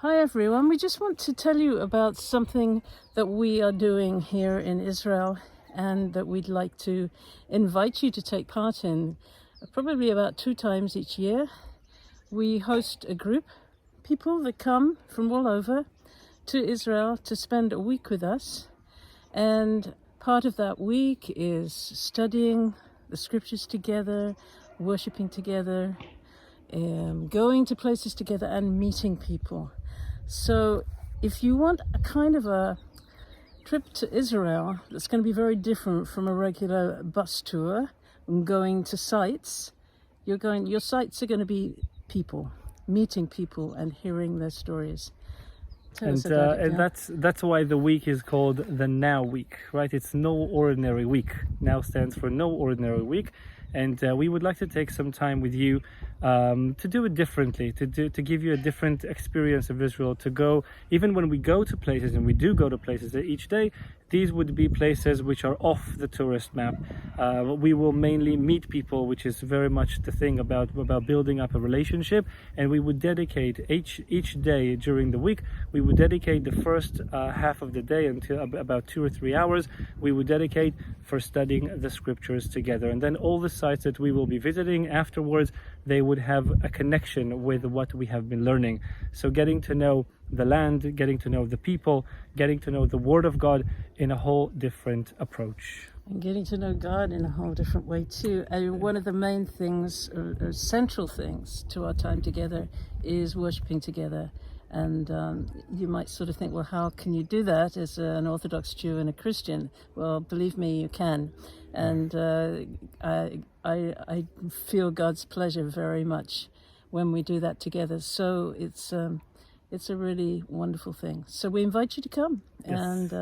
Hi everyone, we just want to tell you about something that we are doing here in Israel and that we'd like to invite you to take part in probably about 2 times each year. We host a group, people that come from all over to Israel to spend a week with us, and part of that week is studying the scriptures together, worshipping together, going to places together and meeting people. So if you want a kind of a trip to Israel that's going to be very different from a regular bus tour and going to sites, your sites are going to be people, meeting people and hearing their stories. Tell us about it, And that's why the week is called the Now Week, right? It's No Ordinary Week. Now stands for No Ordinary Week, and we would like to take some time with you to do it differently, to give you a different experience of Israel. To go, even when we go to places, and we do go to places each day, these would be places which are off the tourist map. We will mainly meet people, which is very much the thing about building up a relationship. And we would dedicate each day during the week. We would dedicate the first half of the day until about 2 or 3 hours. We would dedicate for studying the scriptures together, and then all the sites that we will be visiting afterwards, they would have a connection with what we have been learning. So getting to know the land, getting to know the people, getting to know the Word of God in a whole different approach. And getting to know God in a whole different way too. And one of the main things, or central things to our time together is worshipping together. And you might sort of think, well, how can you do that as an Orthodox Jew and a Christian? Well, believe me, you can. And I feel God's pleasure very much when we do that together. So it's a really wonderful thing. So we invite you to come. Yes.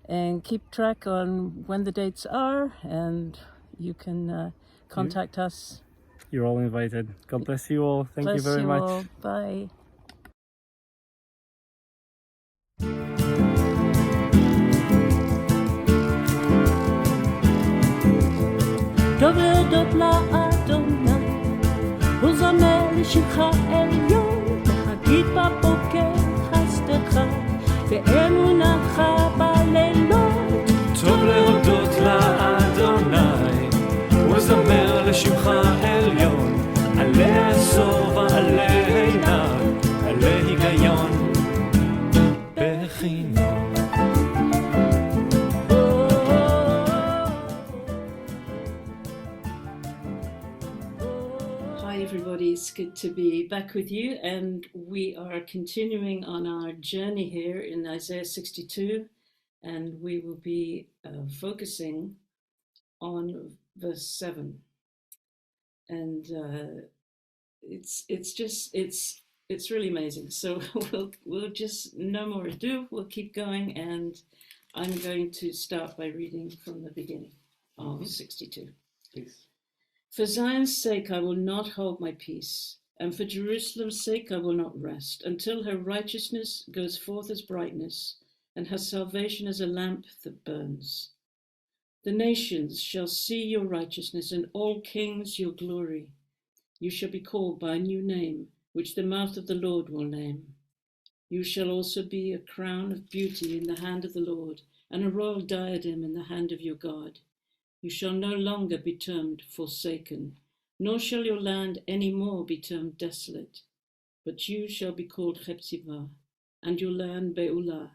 And keep track on when the dates are, and you can contact us. You're all invited. God bless you all. Thank you very much. All. Bye. טוב להודות לאדוני, ולזמר לשמך עליון, להגיד בבוקר חסדך ואמונתך בלילות. טוב להודות לאדוני, ולזמר לשמך עליון, עלי עשור ועלי עינב, עלי היגיון בחינם. It's good to be back with you, and we are continuing on our journey here in Isaiah 62, and we will be focusing on verse 7. And it's really amazing. So we'll just, no more ado, we'll keep going, and I'm going to start by reading from the beginning of 62. Please. For Zion's sake I will not hold my peace, and for Jerusalem's sake I will not rest, until her righteousness goes forth as brightness, and her salvation as a lamp that burns. The nations shall see your righteousness, and all kings your glory. You shall be called by a new name, which the mouth of the Lord will name. You shall also be a crown of beauty in the hand of the Lord, and a royal diadem in the hand of your God. You shall no longer be termed forsaken, nor shall your land any more be termed desolate, but you shall be called Hepzibah, and your land Beulah.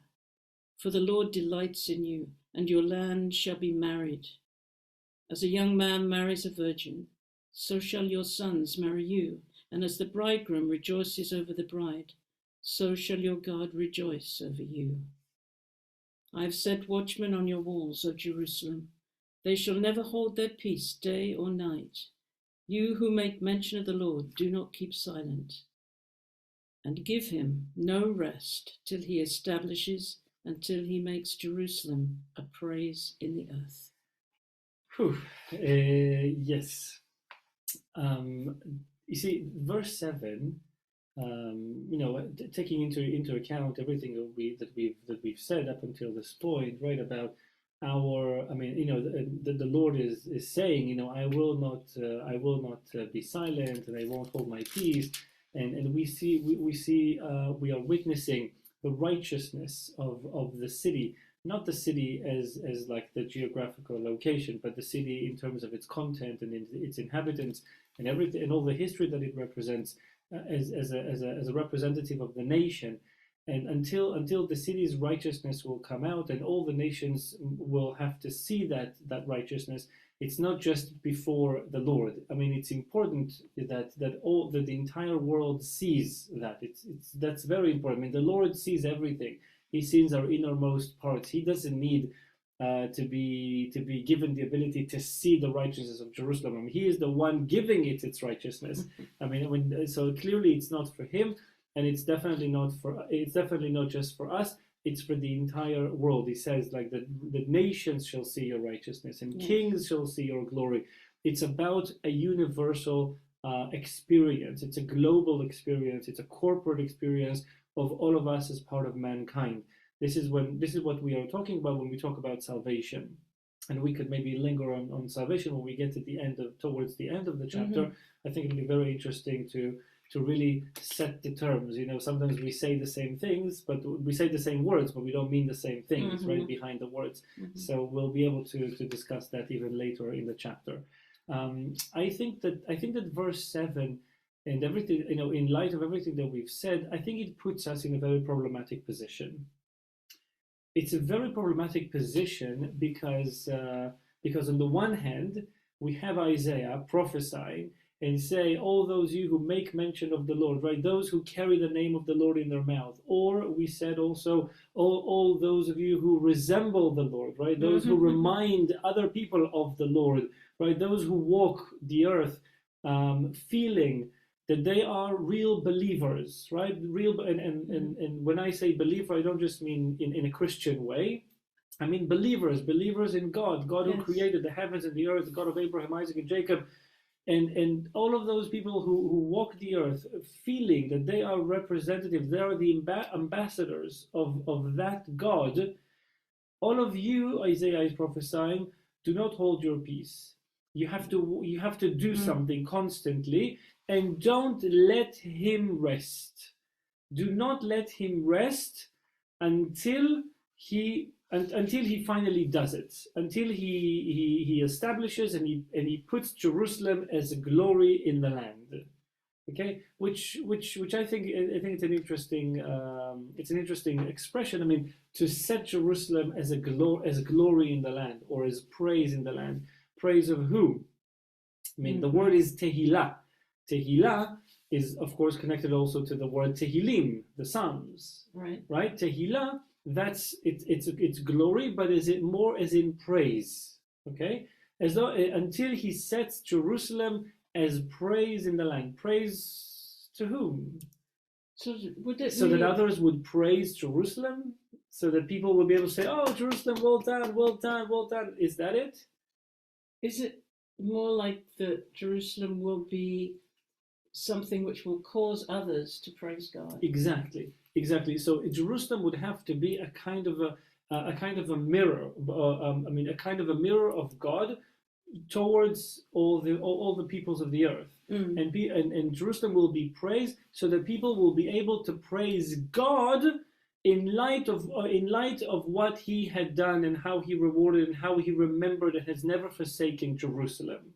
For the Lord delights in you, and your land shall be married. As a young man marries a virgin, so shall your sons marry you, and as the bridegroom rejoices over the bride, so shall your God rejoice over you. I have set watchmen on your walls, O Jerusalem. They shall never hold their peace day or night. You who make mention of the Lord, do not keep silent. And give him no rest till he establishes, until he makes Jerusalem a praise in the earth. Yes. You see, verse 7, taking into account everything that we've said up until this point, right, about the Lord is saying, I will not be silent, and I won't hold my peace. and we are witnessing the righteousness of the city, not the city as like the geographical location, but the city in terms of its content and its inhabitants and everything and all the history that it represents, as a representative of the nation. And until the city's righteousness will come out and all the nations will have to see that righteousness, it's not just before the Lord. I mean, it's important that the entire world sees that. That's very important. I mean, the Lord sees everything. He sees our innermost parts. He doesn't need to be given the ability to see the righteousness of Jerusalem. I mean, he is the one giving it its righteousness. I mean, so clearly it's not for him, and it's definitely not just for us. It's for the entire world. He says, like, the nations shall see your righteousness, and kings shall see your glory. It's about a universal experience. It's a global experience. It's a corporate experience of all of us as part of mankind. This is what we are talking about when we talk about salvation. And we could maybe linger on salvation when we get to towards the end of the chapter. I think it'll be very interesting to really set the terms. You know, sometimes we say the same things, but we say the same words, but we don't mean the same things, right, behind the words. So we'll be able to discuss that even later in the chapter. I think that verse 7 and everything, you know, in light of everything that we've said, I think it puts us in a very problematic position. It's a very problematic position because on the one hand, we have Isaiah prophesying and say, all those you who make mention of the Lord, right? Those who carry the name of the Lord in their mouth. Or we said also, all those of you who resemble the Lord, right? Those who remind other people of the Lord, right? Those who walk the earth feeling that they are real believers, right? And when I say believer, I don't just mean in a Christian way. I mean believers in God who created the heavens and the earth, the God of Abraham, Isaac, and Jacob. And all of those people who walk the earth feeling that they are representatives, they are the ambassadors of that God. All of you, Isaiah is prophesying, do not hold your peace. You have to do something constantly, and don't let him rest. Do not let him rest until he finally does it, until he establishes and he puts Jerusalem as a glory in the land. Okay, which I think it's an interesting expression. I mean, to set Jerusalem as a glory in the land, or as praise in the land. Praise of who? I mean, the word is tehillah. Tehillah is, of course, connected also to the word Tehillim, the Psalms. Right? Tehillah, that's it's glory, but is it more as in praise? Okay, as though until he sets Jerusalem as praise in the land. Praise to whom? So that others would praise Jerusalem, so that people will be able to say, "Oh, Jerusalem, well done, well done, well done." Is that it? Is it more like that Jerusalem will be something which will cause others to praise God? Exactly. So Jerusalem would have to be a kind of a mirror. A kind of a mirror of God towards all the peoples of the earth. And Jerusalem will be praised, so that people will be able to praise God in light of what he had done and how he rewarded and how he remembered and has never forsaken Jerusalem.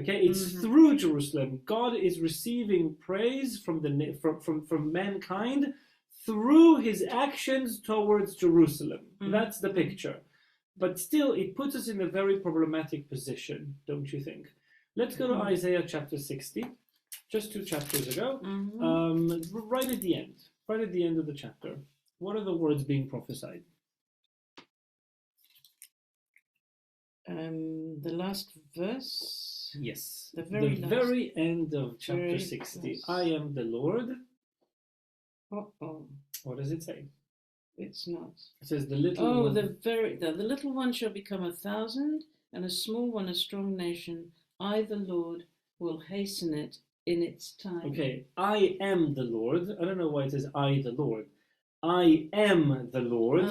Okay, it's through Jerusalem God is receiving praise from mankind through his actions towards Jerusalem. That's the picture. But still, it puts us in a very problematic position, don't you think? Let's go to Isaiah chapter 60, just 2 chapters ago, right at the end of the chapter. What are the words being prophesied? The last verse? Yes. The very end of chapter 60. Last. I am the Lord. What does it say? It's not. It says the little one. The little one shall become 1,000, and a small one a strong nation. I, the Lord, will hasten it in its time. Okay, I am the Lord. I don't know why it says I, the Lord. I am the Lord.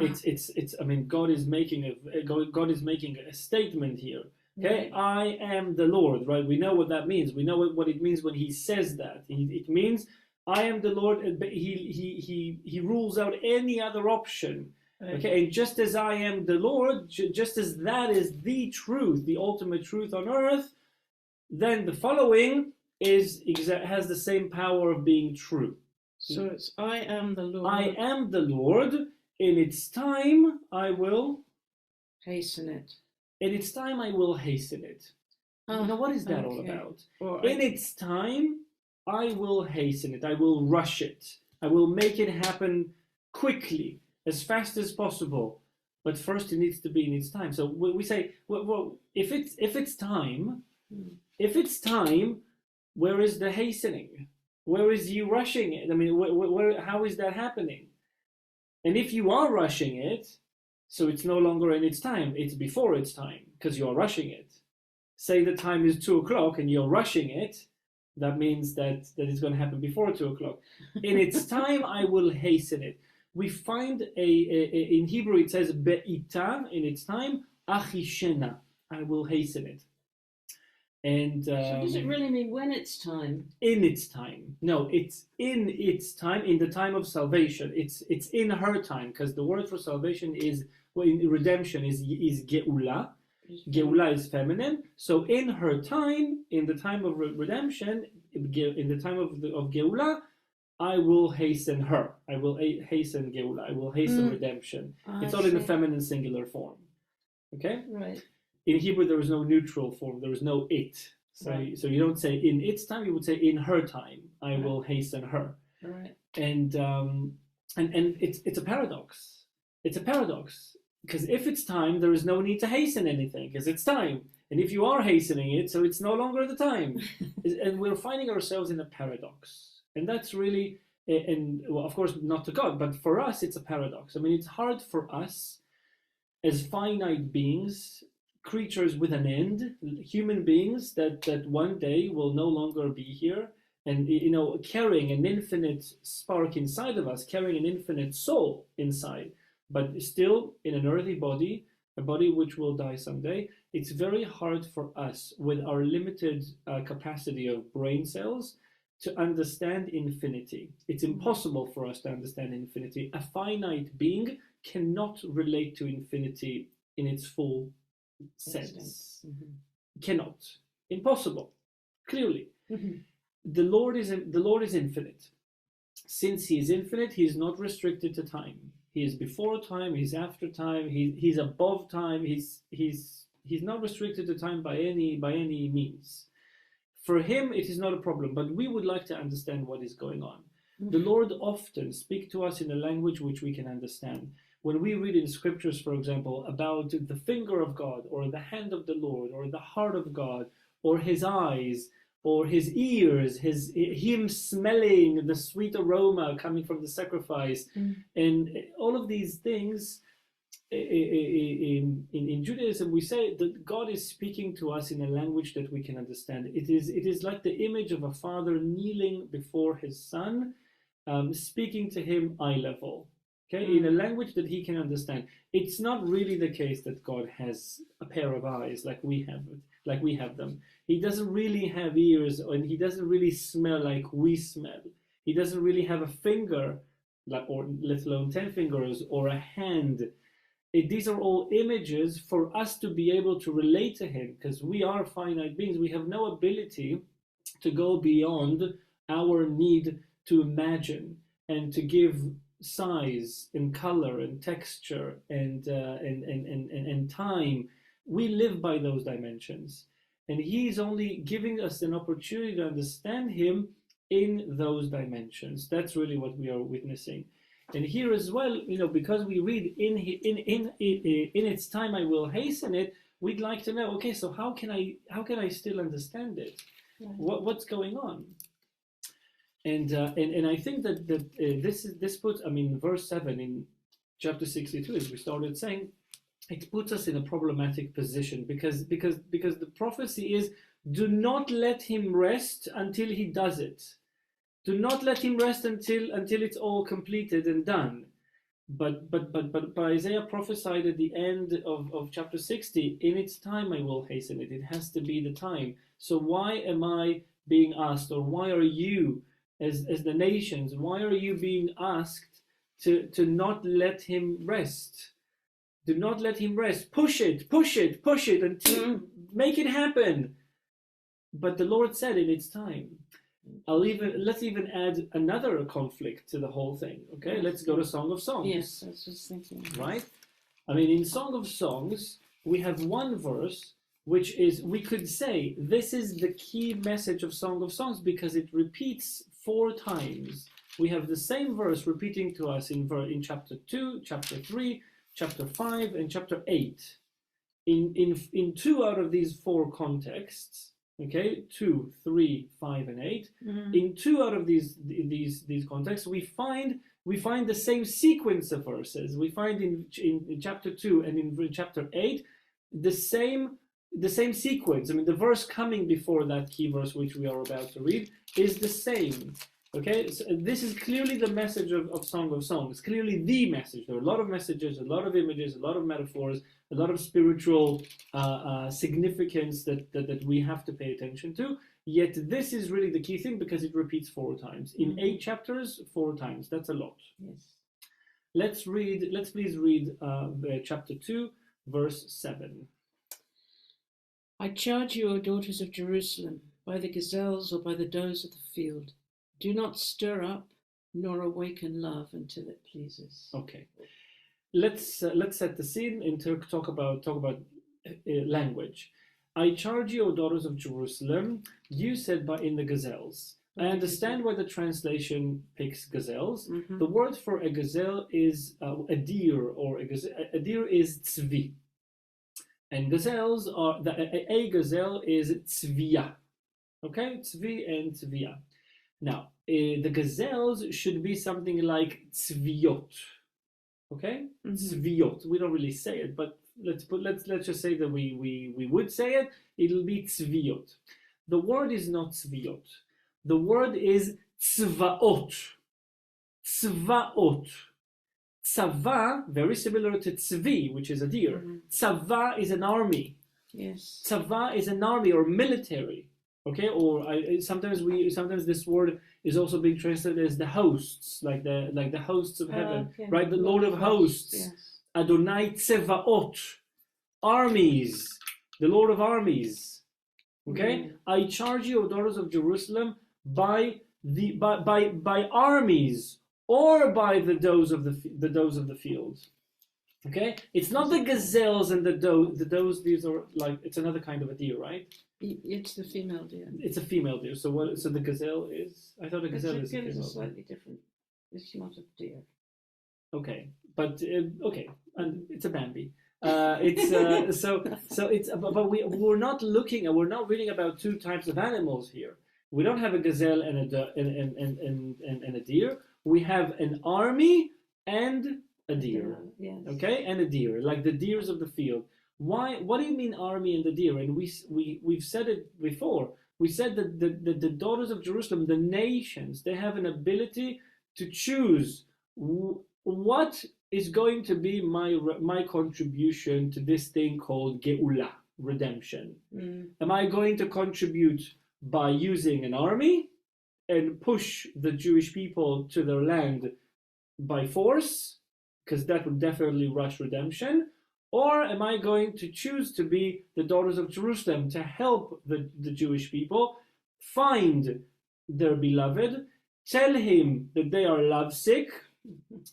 It's. I mean, God is making a statement here. Okay, I am the Lord, right? We know what that means. We know what it means when he says that. It means I am the Lord, but he rules out any other option. Okay, and just as I am the Lord, just as that is the truth, the ultimate truth on earth, then the following has the same power of being true. So it's I am the Lord. I am the Lord. In its time, I will hasten it. In its time, I will hasten it. Now, what is that all about? Well, in its time, I will hasten it. I will rush it. I will make it happen quickly, as fast as possible. But first, it needs to be in its time. So we say, well, if it's time, where is the hastening? Where is you rushing it? I mean, how is that happening? And if you are rushing it, so it's no longer in its time, it's before its time, because you're rushing it. Say the time is 2 o'clock and you're rushing it, that means that it's going to happen before 2 o'clock. In its time, I will hasten it. We find in Hebrew, it says be'ita, in its time, achishena, I will hasten it. And so does it really mean when it's time? In its time. No, it's in its time, in the time of salvation. It's in her time, because the word for salvation is, in redemption is geula. Geula is feminine. So in her time, in the time of redemption, in the time of geula, I will hasten her. I will hasten geula. I will hasten redemption. It's all in the feminine singular form. Okay? Right. In Hebrew, there is no neutral form. There is no it. So, right. So you don't say in its time. You would say in her time. I will hasten her. Right. And it's a paradox. It's a paradox because if it's time, there is no need to hasten anything because it's time. And if you are hastening it, so it's no longer the time. And we're finding ourselves in a paradox. And that's really, and well, of course, not to God, but for us, it's a paradox. I mean, it's hard for us as finite beings, creatures with an end, human beings that one day will no longer be here, and carrying an infinite spark inside of us, carrying an infinite soul inside, but still in an earthy body, a body which will die someday. It's very hard for us with our limited capacity of brain cells to understand infinity. It's impossible for us to understand infinity. A finite being cannot relate to infinity in its full sense. Cannot. Impossible. Clearly. The Lord is infinite. Since he is infinite, he is not restricted to time. He is before time, he's after time, he's above time, he's not restricted to time by any means. For him, it is not a problem, but we would like to understand what is going on. The Lord often speaks to us in a language which we can understand. When we read in scriptures, for example, about the finger of God, or the hand of the Lord, or the heart of God, or his eyes, or his ears, him smelling the sweet aroma coming from the sacrifice, and all of these things, in Judaism, we say that God is speaking to us in a language that we can understand. It is like the image of a father kneeling before his son, speaking to him eye level. Okay, in a language that he can understand. It's not really the case that God has a pair of eyes like we have them. He doesn't really have ears, and he doesn't really smell like we smell. He doesn't really have a finger, or let alone 10 fingers, or a hand. These are all images for us to be able to relate to him, because we are finite beings. We have no ability to go beyond our need to imagine and to give size and color and texture and time. We live by those dimensions, and he's only giving us an opportunity to understand him in those dimensions. That's really what we are witnessing. And here as well, because we read in its time I will hasten it, we'd like to know, okay, so how can I still understand it? Right. What's going on? And I think that this puts, verse 7 in chapter 62, as we started saying, it puts us in a problematic position because the prophecy is, do not let him rest until he does it. Do not let him rest until it's all completed and done. But Isaiah prophesied at the end of chapter 60, in its time I will hasten it. It has to be the time. So why am I being asked, or why are you, as the nations, why are you being asked to not let him rest? Do not let him rest. Push it until make it happen. But the Lord said in its time. Let's even add another conflict to the whole thing. Okay, let's go to Song of Songs. Yes, I was just thinking. Right? I mean, in Song of Songs, we have one verse which is, we could say, this is the key message of Song of Songs because it repeats 4 times. We have the same verse repeating to us in chapter 2, chapter 3, chapter 5, and chapter 8. In 2 out of these 4 contexts, okay, 2, 3, 5, and 8. In 2 out of these contexts, we find the same sequence of verses. We find in chapter 2 and in chapter 8 the same sequence. I mean, the verse coming before that key verse, which we are about to read, is the same. Okay, so this is clearly the message of Song of Songs. Clearly the message. There are a lot of messages, a lot of images, a lot of metaphors, a lot of spiritual significance that we have to pay attention to. Yet this is really the key thing because it repeats 4 times. In 8 chapters, 4 times. That's a lot. Yes. Let's please read chapter 2, verse 7. I charge you, O daughters of Jerusalem, by the gazelles or by the does of the field, do not stir up nor awaken love until it pleases. Okay, let's set the scene and talk about language. I charge you, O daughters of Jerusalem, you said in the gazelles. I understand why the translation picks gazelles. The word for a gazelle is a deer, or a deer is tzvi. And gazelles are, a gazelle is tzviya. Okay, tzvi and tzviya. Now, the gazelles should be something like tzviyot. Okay, tzviyot. We don't really say it, but let's just say that we would say it. It'll be tzviyot. The word is not tzviyot. The word is tzvaot. Tzvaot. Tzava, very similar to tzvi, which is a deer. Tzava is an army. Yes. Tzava is an army or military. Okay, or sometimes this word is also being translated as the hosts, like the hosts of heaven, right? The Lord of hosts, yes. Adonai Tzevaot, armies, the Lord of armies. Okay, I charge you, O daughters of Jerusalem, by armies or by the does of the field. Okay, it's not the gazelles and the does. The does, these are like, it's another kind of a deer, right? It's the female deer. It's a female deer. So what? So the gazelle is? I thought a gazelle is a female. It's slightly different. It's not a deer. Okay, but okay, and it's a Bambi. It's so it's, but we're not looking. We're not reading about 2 types of animals here. We don't have a gazelle and a deer. We have an army and a deer. Yes. Okay, and a deer, like the deers of the field. Why? What do you mean army and the deer? And we've said it before. We said that the daughters of Jerusalem, the nations, they have an ability to choose what is going to be my contribution to this thing called Geula, redemption. Am I going to contribute by using an army and push the Jewish people to their land by force, because that would definitely rush redemption? Or am I going to choose to be the daughters of Jerusalem to help the Jewish people find their beloved, tell him that they are lovesick,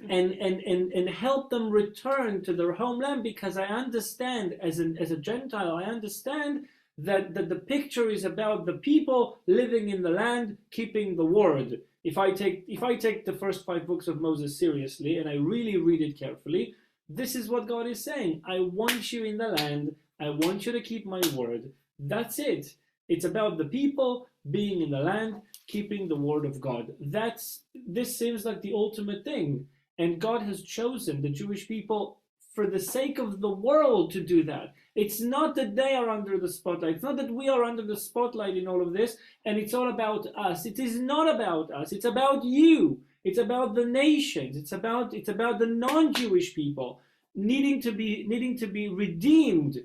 and help them return to their homeland? Because I understand, as a Gentile, I understand that the picture is about the people living in the land, keeping the word. If I take the first 5 books of Moses seriously, and I really read it carefully, this is what God is saying. I want you in the land. I want you to keep my word. That's it. It's about the people being in the land, keeping the word of God. This seems like the ultimate thing. And God has chosen the Jewish people for the sake of the world to do that. It's not that they are under the spotlight. It's not that we are under the spotlight in all of this, and it's all about us. It is not about us. It's about you. It's about the nations. It's about the non-Jewish people needing to be redeemed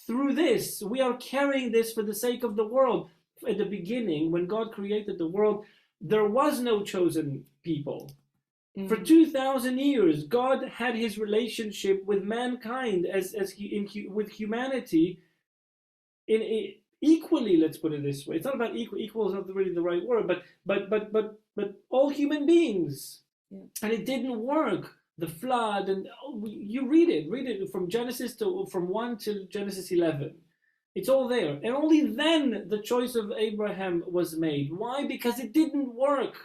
through this. We are carrying this for the sake of the world. At the beginning, when God created the world, there was no chosen people. For 2,000 years, God had his relationship with mankind with humanity equally. Let's put it this way. It's not about equal. Equal is not really the right word, but all human beings. Yeah. And it didn't work. The flood, and you read it from from 1 to Genesis 11. It's all there. And only then the choice of Abraham was made. Why? Because it didn't work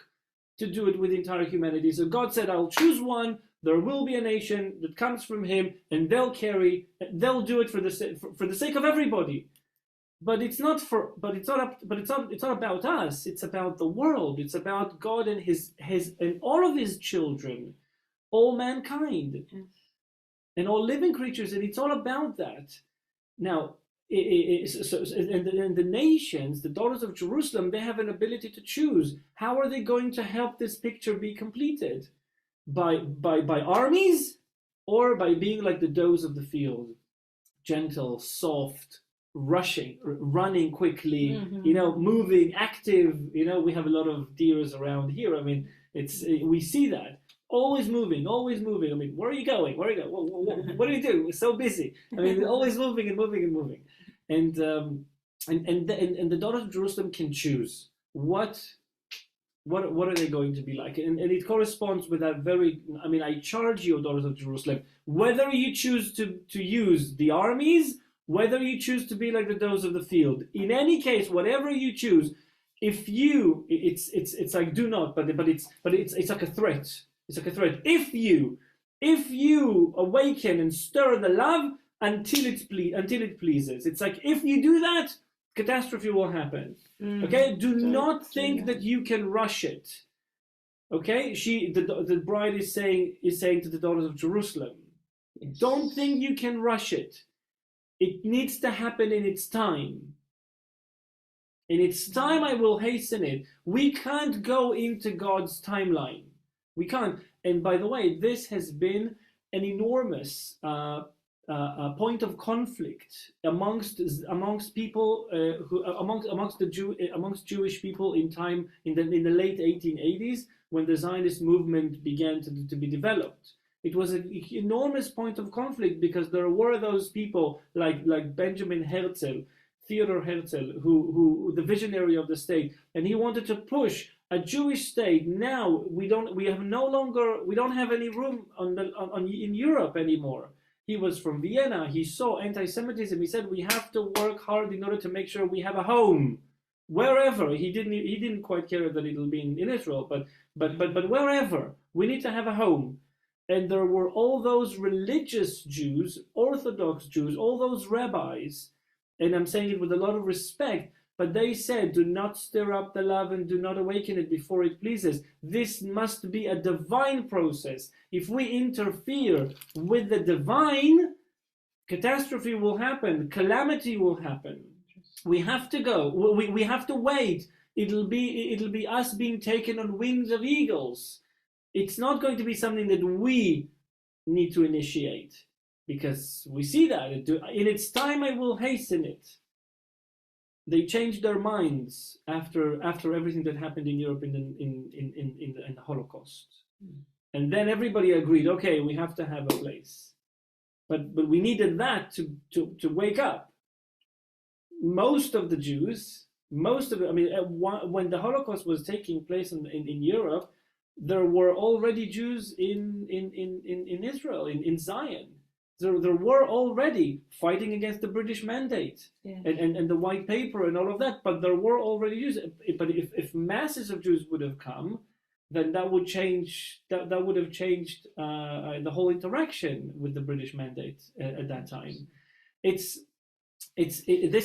to do it with entire humanity. So God said, I'll choose one. There will be a nation that comes from him, and they'll do it for the sake of everybody. But it's not about us. It's about the world. It's about God and his and all of his children, all mankind, and all living creatures, and it's all about that. Now, and the nations, the daughters of Jerusalem, they have an ability to choose. How are they going to help this picture be completed? By armies, or by being like the does of the field, gentle, soft, running quickly, moving, active. We have a lot of deers around here. I mean, we see that. Always moving. I mean, where are you going? What do you do? We're so busy. I mean, always moving and moving and moving. And the daughters of Jerusalem can choose what are they going to be like, and it corresponds with that very. I mean, I charge you, daughters of Jerusalem, whether you choose to use the armies, whether you choose to be like the does of the field. In any case, whatever you choose, it's like do not, but it's like a threat. It's like a threat. If you awaken and stir the love until it pleases. It's like if you do that, catastrophe will happen. Okay? Do not think that you can rush it. Okay? The bride is saying to the daughters of Jerusalem, don't think you can rush it. It needs to happen in its time. In its time, I will hasten it. We can't go into God's timeline. We can't. And by the way, this has been an enormous point of conflict amongst people amongst Jewish people in the late 1880s, when the Zionist movement began to be developed. It was an enormous point of conflict because there were those people like Benjamin Herzl, Theodor Herzl, who the visionary of the state, and he wanted to push a Jewish state. Now we don't have any room in Europe anymore. He was from Vienna. He saw anti-Semitism. He said we have to work hard in order to make sure we have a home wherever. He didn't quite care that it'll be in Israel, but wherever we need to have a home. And there were all those religious Jews, Orthodox Jews, all those rabbis, and I'm saying it with a lot of respect, but they said, do not stir up the love and do not awaken it before it pleases. This must be a divine process. If we interfere with the divine, catastrophe will happen, calamity will happen. We have to go. We have to wait. It'll be us being taken on wings of eagles. It's not going to be something that we need to initiate, because we see that in its time I will hasten it. They changed their minds after everything that happened in Europe in the Holocaust, and then everybody agreed. Okay, we have to have a place, but we needed that to wake up. Most of the Jews, when the Holocaust was taking place in Europe, there were already Jews in Israel, in Zion. There were already fighting against the British Mandate and the White Paper and all of that, but there were already Jews. But if masses of Jews would have come, then that would change. That would have changed the whole interaction with the British Mandate at that time. This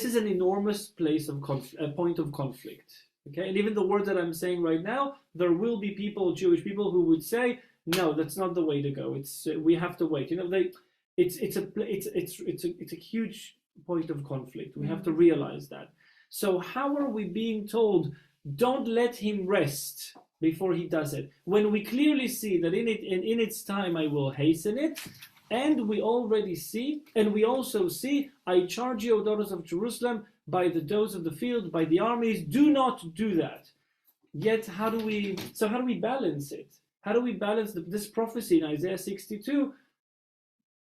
is an enormous point of conflict. Okay, and even the word that I'm saying right now, there will be people, Jewish people, who would say, no, that's not the way to go. We have to wait. It's a huge point of conflict. We have to realize that. So how are we being told, don't let him rest before he does it. When we clearly see that in its time I will hasten it, and we also see, I charge you, O daughters of Jerusalem, by the does of the field, by the armies, do not do that. Yet how do we balance it? How do we balance this prophecy in Isaiah 62?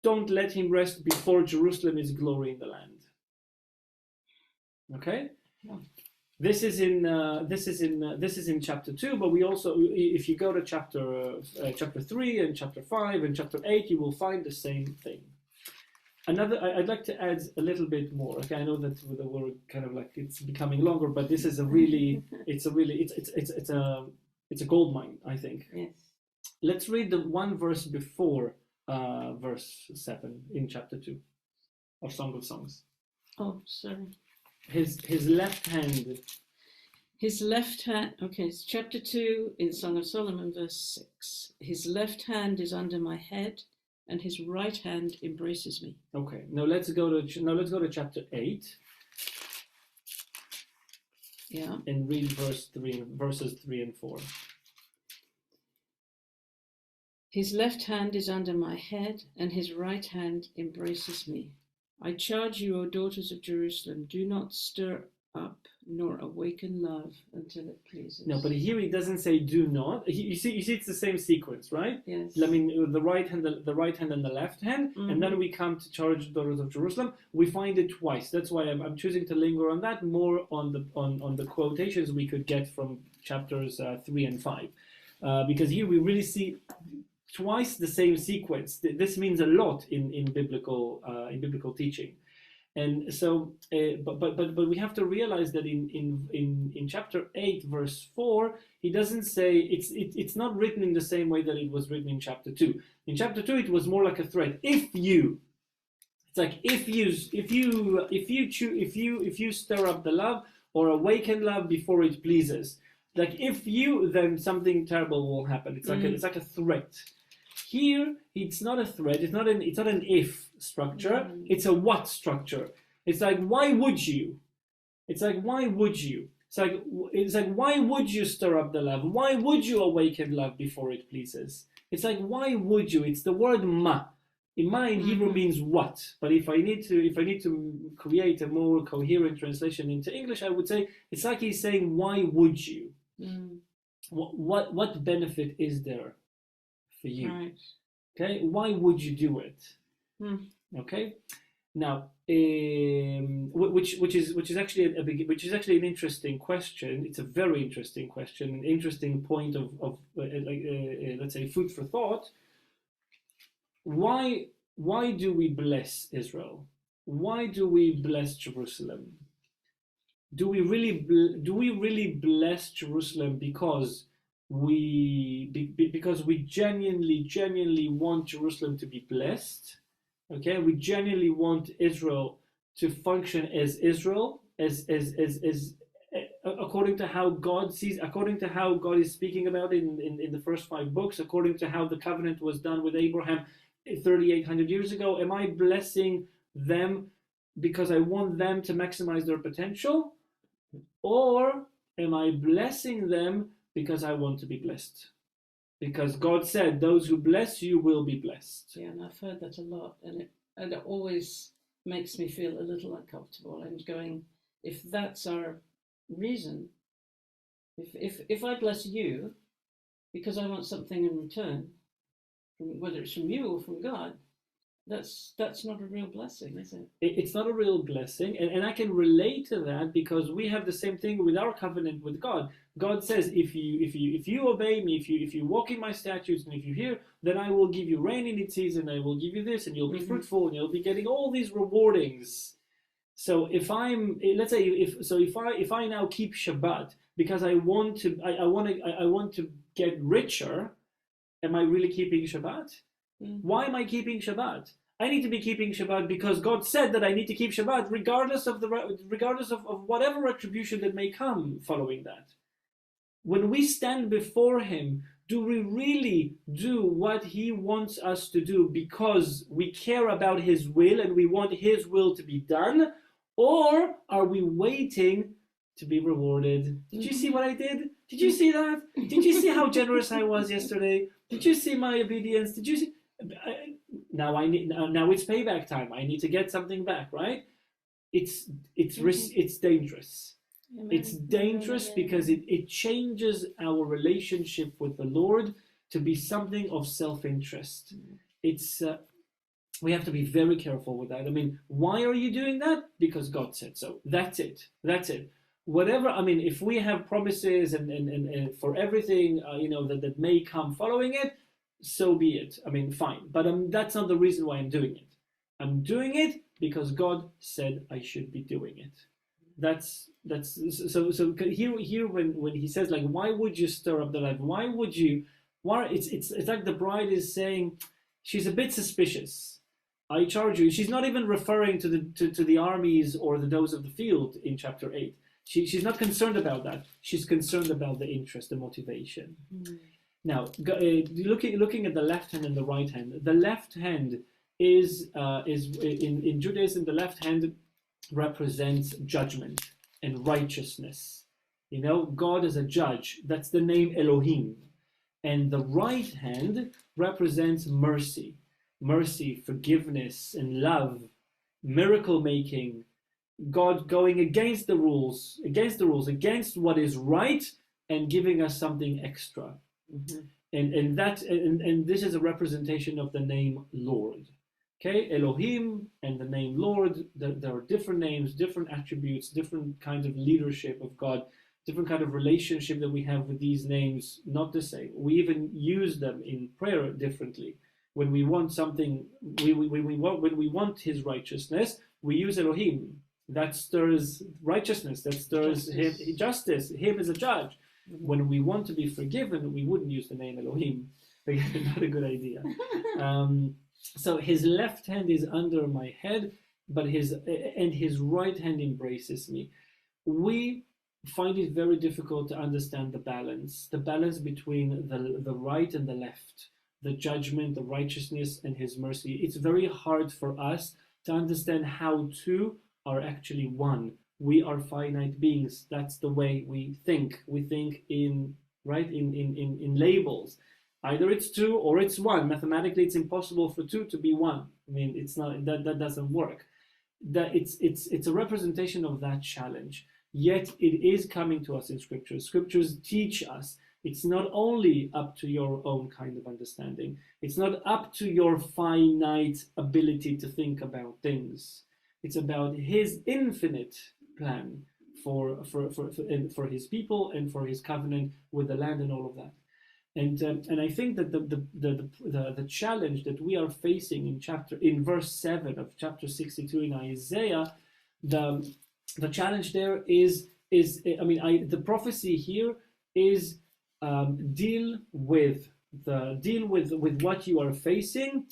Don't let him rest before Jerusalem is glory in the land. Okay? Yeah. This is in chapter 2, but we also, if you go to chapter 3 and chapter 5 and chapter 8, you will find the same thing. I'd like to add a little bit more. Okay, I know that we're kind of like it's becoming longer, but this is it's a gold mine, I think. Yes. Let's read the one verse before verse 7 in chapter 2 of Song of Songs. Oh, sorry. His left hand. His left hand, okay, it's chapter 2 in Song of Solomon, verse 6. His left hand is under my head, and his right hand embraces me. Okay, now let's go to chapter 8. Yeah. And read verses 3 and 4. His left hand is under my head, and his right hand embraces me. I charge you, O daughters of Jerusalem, do not stir up nor awaken love until it pleases. No, but here he doesn't say do not. You see, it's the same sequence, right? Yes. I mean, the right hand and the left hand, and then we come to charge the daughters of Jerusalem. We find it twice. That's why I'm choosing to linger on that more on the quotations we could get from chapters 3 and 5, because here we really see twice the same sequence. This means a lot in biblical teaching, and so but we have to realize that in chapter 8 verse 4 he doesn't say it's not written in the same way that it was written in chapter 2. In chapter 2 it was more like a threat. If you stir up the love or awaken love before it pleases, like if you, then something terrible will happen. It's like a threat. Here, it's not a threat. It's not an if structure. It's a what structure. It's like, why would you? It's like, why would you? It's like, why would you stir up the love? Why would you awaken love before it pleases? It's like, why would you? It's the word ma. Ma in Hebrew means what. But if I need to create a more coherent translation into English, I would say it's like he's saying, why would you? What benefit is there for you? Right. Okay, why would you do it? Okay, now which is actually an interesting question. It's a very interesting question, an interesting point of let's say food for thought. Why do we bless Israel? Why do we bless Jerusalem? Do we really bless Jerusalem because we genuinely want Jerusalem to be blessed? Okay, we genuinely want Israel to function as Israel, as according to how God sees, according to how God is speaking about it in the first 5 books, according to how the covenant was done with Abraham 3,800 years ago. Am I blessing them because I want them to maximize their potential? Or am I blessing them because I want to be blessed? Because God said, those who bless you will be blessed. Yeah, and I've heard that a lot, and it always makes me feel a little uncomfortable. And going, if that's our reason, if I bless you because I want something in return, whether it's from you or from God, that's not a real blessing, is it? It's not a real blessing, and I can relate to that because we have the same thing with our covenant with God. God says, if you obey me, if you walk in my statutes, and if you hear, then I will give you rain in its season. I will give you this, and you'll be fruitful, and you'll be getting all these rewardings. So if I now keep Shabbat because I want to get richer, am I really keeping Shabbat? Why am I keeping Shabbat? I need to be keeping Shabbat because God said that I need to keep Shabbat regardless of whatever retribution that may come following that. When we stand before Him, do we really do what He wants us to do because we care about His will and we want His will to be done? Or are we waiting to be rewarded. Did you see what I did? Did you see that? Did you see how generous I was yesterday? Did you see my obedience? Did you see? Now it's payback time. I need to get something back, right? It's dangerous. It's dangerous because it changes our relationship with the Lord to be something of self-interest. It's we have to be very careful with that. I mean, why are you doing that? Because God said so. That's it. Whatever. I mean, if we have promises and for everything, that may come following it, so be it. I mean, fine. But that's not the reason why I'm doing it. I'm doing it because God said I should be doing it. That's so here when he says, like, why would you stir up the life? Why it's like the bride is saying she's a bit suspicious. I charge you. She's not even referring to the armies or those of the field in chapter 8. She's not concerned about that. She's concerned about the interest, the motivation. Now, looking at the left hand and the right hand. The left hand is in Judaism. The left hand represents judgment and righteousness. God is a judge. That's the name Elohim. And the right hand represents mercy, forgiveness, and love, miracle making. God going against the rules, against what is right, and giving us something extra. And this is a representation of the name Lord. Okay, Elohim and the name Lord. There are different names, different attributes, different kinds of leadership of God, different kind of relationship that we have with these names. Not the same. We even use them in prayer differently. When we want something, when we want His righteousness, we use Elohim. That stirs righteousness. That stirs justice. Him as a judge. When we want to be forgiven, we wouldn't use the name Elohim. Again, not a good idea. So his left hand is under my head, but his right hand embraces me. We find it very difficult to understand the balance between the right and the left, the judgment, the righteousness, and His mercy. It's very hard for us to understand how two are actually one. We are finite beings. That's the way we think. We think in labels. Either it's two or it's one. Mathematically, it's impossible for two to be one. I mean, it's not that doesn't work. That it's a representation of that challenge. Yet it is coming to us in Scripture. Scriptures teach us it's not only up to your own kind of understanding. It's not up to your finite ability to think about things. It's about His infinite plan for His people and for His covenant with the land and all of that. And I think that the challenge that we are facing in verse 7 of chapter 62 in Isaiah, the challenge there is the prophecy here is deal with what you are facing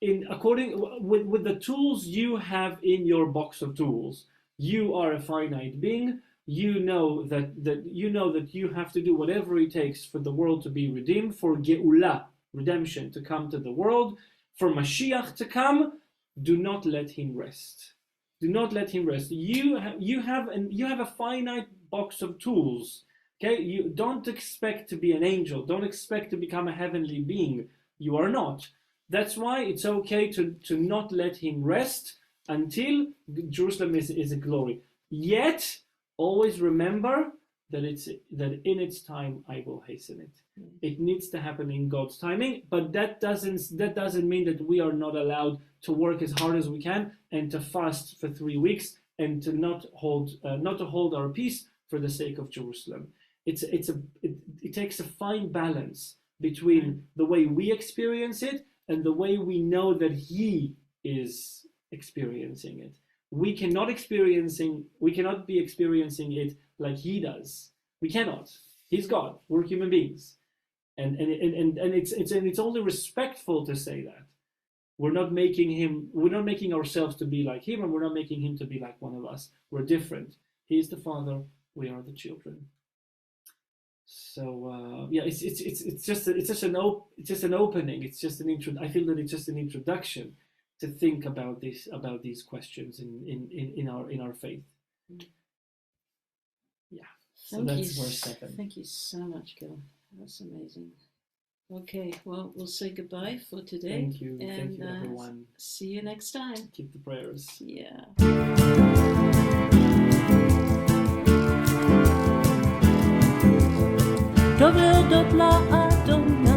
with the tools you have in your box of tools. You are a finite being. You know that you have to do whatever it takes for the world to be redeemed, for Geula, redemption, to come to the world, for Mashiach to come. Do not let Him rest. Do not let Him rest. You have a finite box of tools. Okay, you don't expect to be an angel. Don't expect to become a heavenly being. You are not. That's why it's okay to not let Him rest until Jerusalem is a glory. Yet, always remember that in its time I will hasten it. It needs to happen in God's timing, but that doesn't mean that we are not allowed to work as hard as we can and to fast for 3 weeks and to not hold our peace for the sake of Jerusalem. It takes a fine balance between the way we experience it and the way we know that He is experiencing it. We cannot be experiencing it like He does. We cannot. He's God. We're human beings, and it's only respectful to say that. We're not making ourselves to be like Him, and we're not making Him to be like one of us. We're different. He is the Father. We are the children. So it's just an opening. It's just I feel that it's just an introduction to think about these questions in our faith. So that's verse 2nd. Thank you so much, Gil. That's amazing. Okay, well, we'll say goodbye for today. Thank you. And, Thank you, everyone. See you next time. Keep the prayers. Yeah. טוב להודות לאדוני,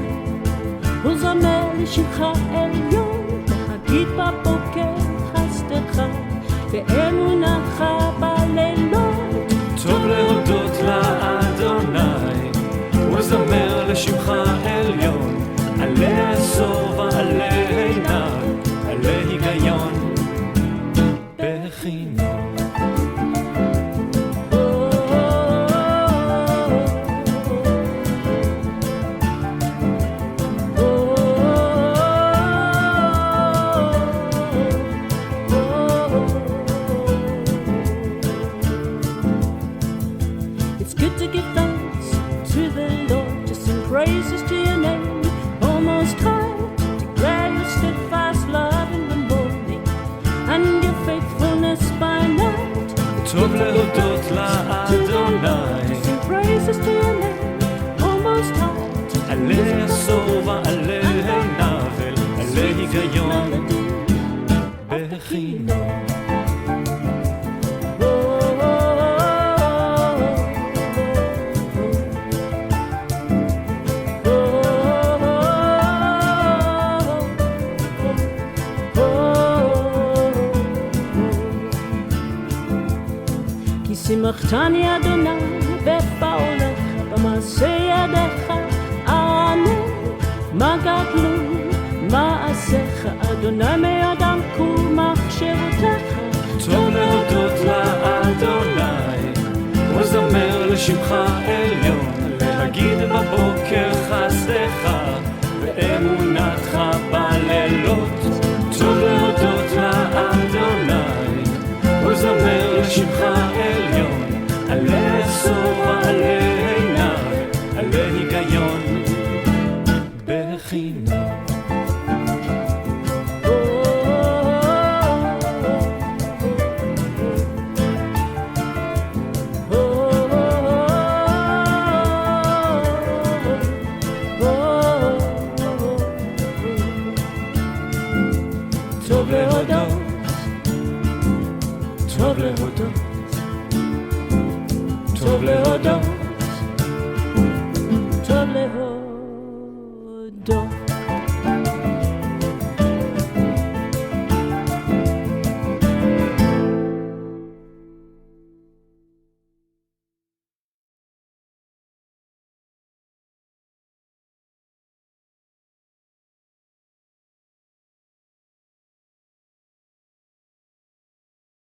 ולזמר לשמך עליון, להגיד בבוקר חסדך, ואמונתך בלילות. טוב להודות לאדוני, ולזמר לשמך עליון, עלי עשור ועלי עיניו, עלי היגיון בחינוך. Praises to your name, almost high, declare your steadfast love in the morning, and your faithfulness by night. טוב להודות לאדוני, Sing praises to your name, almost high, עלי עשור ועלי עיניו, עלי היגיון בחינוך. שימחתני אדוני בפעולך, במעשה ידיך אענה. מה גדלו מעשיך, אדוני מידם כל מחשבותיך. טוב להודות לאדוני, ולזמר לשמך עליון, להגיד בבוקר חסדך, ואמונתך בלילות. טוב להודות לאדוני, ולזמר לשמך עליון, עלי עשור ועלי עיניו, עלי היגיון בחינוך. טוב להודות, טוב להודות, טוב להודות.